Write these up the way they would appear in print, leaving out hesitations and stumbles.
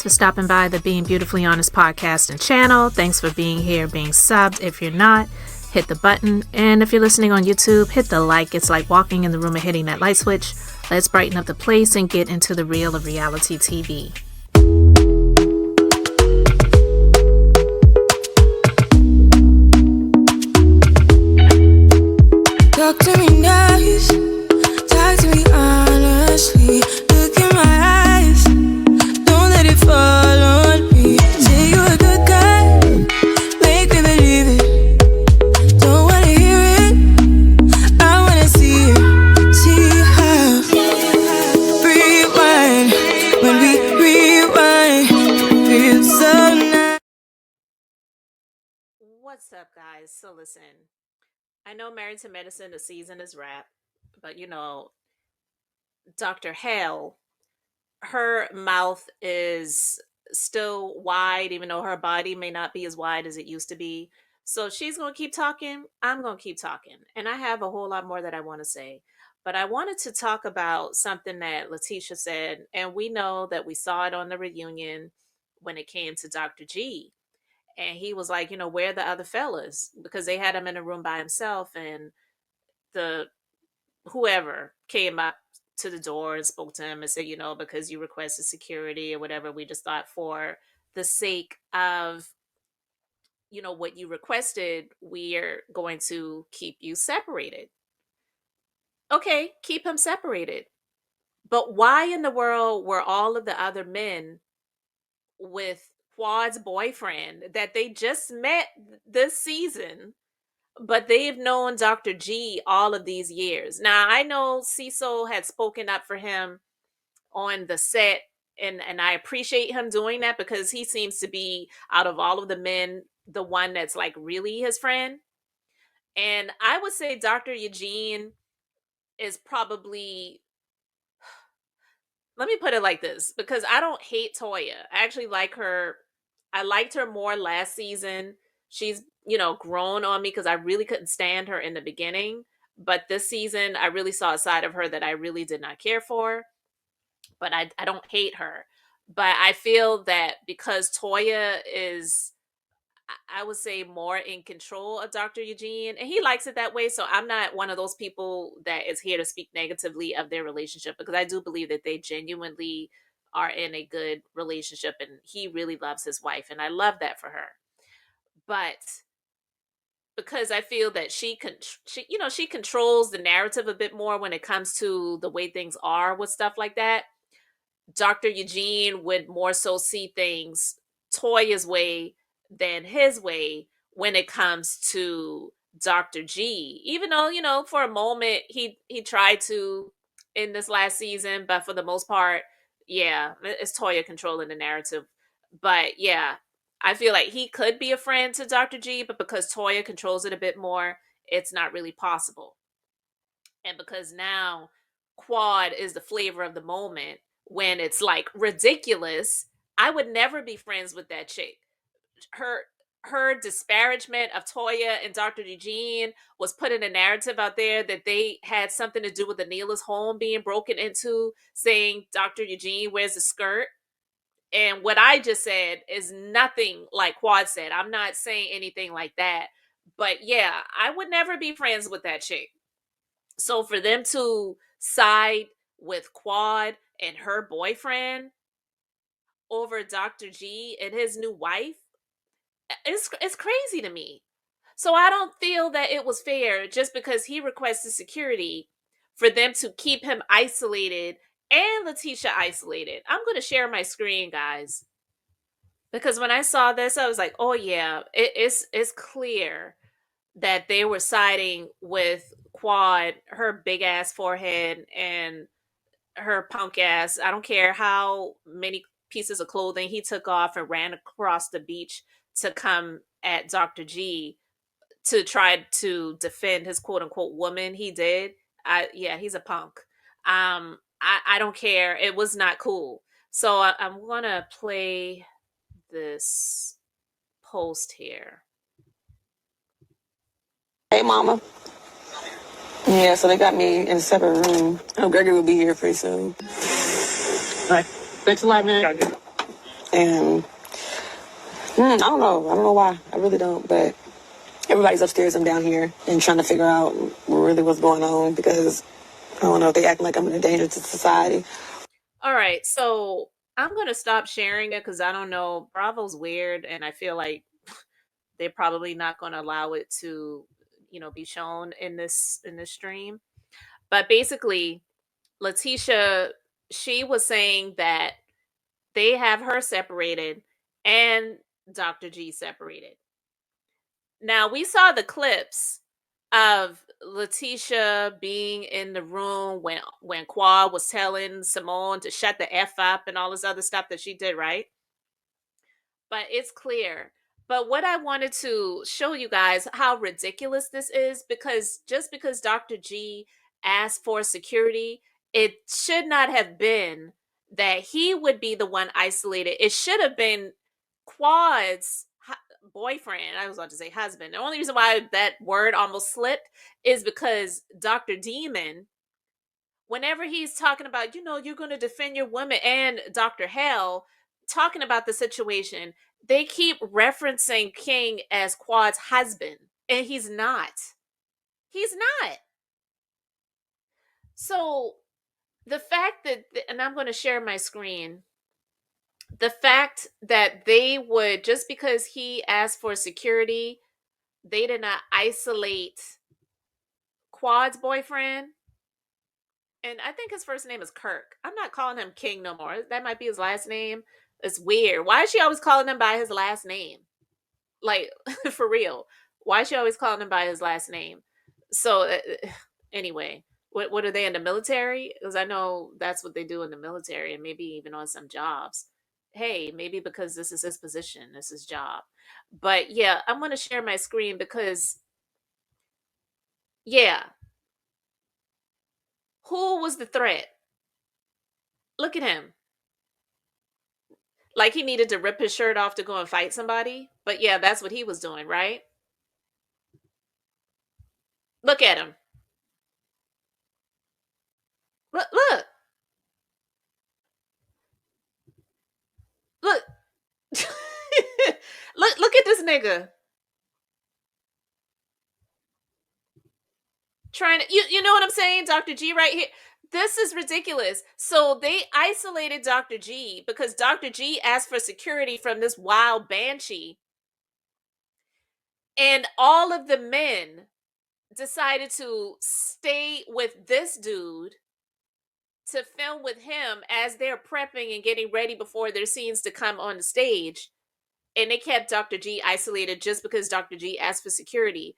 for stopping by the Being Beautifully Honest podcast and channel. Thanks for being here, being subbed. If you're not, hit the button. And if you're listening on YouTube, hit the like. It's like walking in the room and hitting that light switch. Let's brighten up the place and get into the real of reality TV. Talk to me nice, talk to me honestly. Look in my eyes, don't let it fall on me. Say you're a good guy, make me believe it. Don't wanna hear it, I wanna see it. See how rewind, when we rewind, feels so nice. What's up, guys? So listen, I know Married to Medicine, the season is wrapped, but Dr. Hale, her mouth is still wide, even though her body may not be as wide as it used to be. So she's going to keep talking. I'm going to keep talking. And I have a whole lot more that I want to say. But I wanted to talk about something that Lateasha said. And we know that we saw it on the reunion when it came to Dr. G. And he was like, where are the other fellas? Because they had him in a room by himself, and the whoever came up to the door and spoke to him and said, because you requested security or whatever, we just thought for the sake of, what you requested, we are going to keep you separated. Okay, keep him separated. But why in the world were all of the other men with Quad's boyfriend that they just met this season, but they've known Dr. G all of these years? Now, I know Cecil had spoken up for him on the set, and I appreciate him doing that because he seems to be, out of all of the men, the one that's like really his friend. And I would say Dr. Eugene is probably, let me put it like this, because I don't hate Toya. I actually like her. I liked her more last season. She's, grown on me because I really couldn't stand her in the beginning. But this season, I really saw a side of her that I really did not care for. But I don't hate her. But I feel that because Toya is, I would say, more in control of Dr. Eugene, and he likes it that way. So I'm not one of those people that is here to speak negatively of their relationship, because I do believe that they genuinely are in a good relationship, and he really loves his wife, and I love that for her. But because I feel that she controls the narrative a bit more when it comes to the way things are with stuff like that, Dr. Eugene would more so see things Toya's way than his way when it comes to Dr. G. Even though, for a moment he tried to in this last season, but for the most part, yeah, it's Toya controlling the narrative. But yeah, I feel like he could be a friend to Dr. G, but because Toya controls it a bit more, it's not really possible. And because now Quad is the flavor of the moment, when it's like ridiculous, I would never be friends with that chick. Her disparagement of Toya and Dr. Eugene was putting a narrative out there that they had something to do with Anila's home being broken into, saying Dr. Eugene wears a skirt. And what I just said is nothing like Quad said. I'm not saying anything like that. But yeah, I would never be friends with that chick. So for them to side with Quad and her boyfriend over Dr. G and his new wife, it's crazy to me. So I don't feel that it was fair, just because he requested security, for them to keep him isolated and Lateasha isolated. I'm going to share my screen, guys, because when I saw this, I was like, oh yeah, it's clear that they were siding with Quad, her big ass forehead and her punk ass. I don't care how many pieces of clothing he took off and ran across the beach to come at Dr. G to try to defend his quote unquote woman. He did. He's a punk. I don't care. It was not cool. So I'm gonna play this post here. Hey, Mama. Yeah, so they got me in a separate room. I hope Gregory will be here pretty soon. All right. Thanks a lot, man. And And I don't know. I don't know why. I really don't. But everybody's upstairs. I'm down here and trying to figure out really what's going on because I don't know if they act like I'm a danger to society. All right, so I'm gonna stop sharing it because I don't know. Bravo's weird, and I feel like they're probably not gonna allow it to, be shown in this stream. But basically, Lateasha, she was saying that they have her separated and Dr. G separated. Now we saw the clips of Lateasha being in the room when Quad was telling Simone to shut the F up and all this other stuff that she did, right? But it's clear. But what I wanted to show you guys how ridiculous this is, because just because Dr. G asked for security, it should not have been that he would be the one isolated. It should have been Quad's boyfriend. I was about to say husband. The only reason why that word almost slipped is because Dr. Demon, whenever he's talking about, you're going to defend your woman, and Dr. Hell talking about the situation, they keep referencing King as Quad's husband, and he's not. He's not. So the fact that, and I'm going to share my screen, the fact that they would, just because he asked for security, they did not isolate Quad's boyfriend. And I think his first name is Kirk. I'm not calling him King no more. That might be his last name. It's weird. Why is she always calling him by his last name? Like, for real. Why is she always calling him by his last name? So, anyway, what are they in the military? Because I know that's what they do in the military, and maybe even on some jobs. Hey, maybe because this is his position, this is job. But yeah, I'm going to share my screen because, yeah, who was the threat? Look at him. Like he needed to rip his shirt off to go and fight somebody. But yeah, that's what he was doing, right? Look at him. Look, look, look. Look at this nigga trying to. You know what I'm saying, Dr. G, right here. This is ridiculous. So they isolated Dr. G because Dr. G asked for security from this wild banshee, and all of the men decided to stay with this dude to film with him as they're prepping and getting ready before their scenes to come on the stage. And they kept Dr. G isolated just because Dr. G asked for security.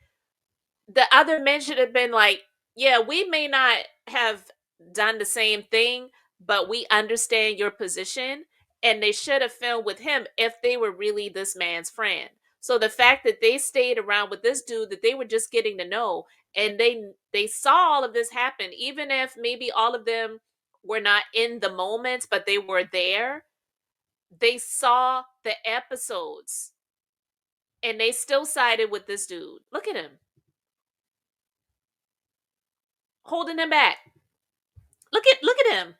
The other men should have been like, yeah, we may not have done the same thing, but we understand your position. And they should have filmed with him if they were really this man's friend. So the fact that they stayed around with this dude that they were just getting to know, and they saw all of this happen, even if maybe all of them were not in the moment, but they were there. They saw the episodes, and they still sided with this dude. Look at him holding him back. Look at him.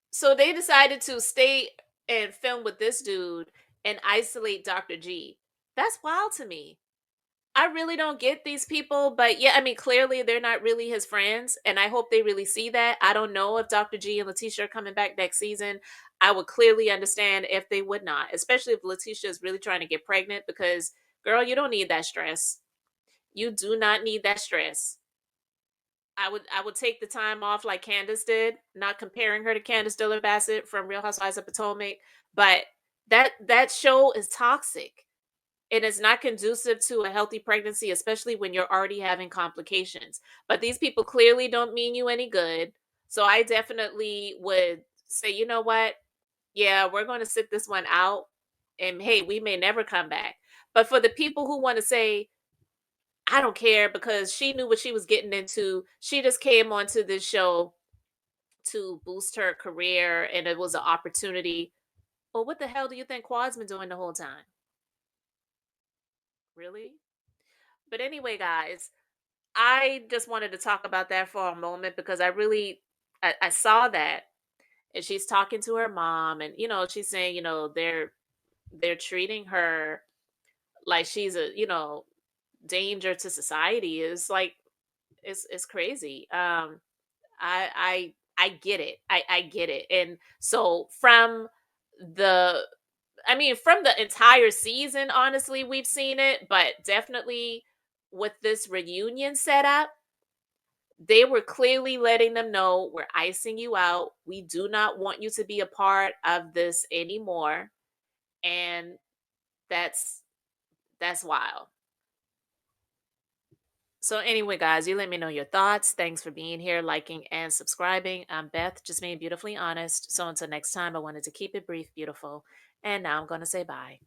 So they decided to stay and film with this dude and isolate Dr. G. That's wild to me. I really don't get these people, but yeah, I mean, clearly they're not really his friends, and I hope they really see that. I don't know if Dr. G and Lateasha are coming back next season. I would clearly understand if they would not, especially if Lateasha is really trying to get pregnant, because, girl, you don't need that stress. You do not need that stress. I would take the time off like Candace did, not comparing her to Candace Diller Bassett from Real Housewives of Potomac, but that show is toxic. It is not conducive to a healthy pregnancy, especially when you're already having complications. But these people clearly don't mean you any good. So I definitely would say, you know what? Yeah, we're going to sit this one out. And hey, we may never come back. But for the people who want to say, I don't care because she knew what she was getting into, she just came onto this show to boost her career and it was an opportunity. Well, what the hell do you think Quad's been doing the whole time? Really? But anyway, guys, I just wanted to talk about that for a moment because I saw that and she's talking to her mom, and she's saying, they're treating her like she's a, danger to society. Is like, it's crazy. I get it. I get it. And so the from the entire season, honestly, we've seen it, but definitely with this reunion setup, they were clearly letting them know, we're icing you out. We do not want you to be a part of this anymore. And that's wild. So anyway, guys, you let me know your thoughts. Thanks for being here, liking and subscribing. I'm Beth, just being beautifully honest. So until next time, I wanted to keep it brief, beautiful. And now I'm going to say bye.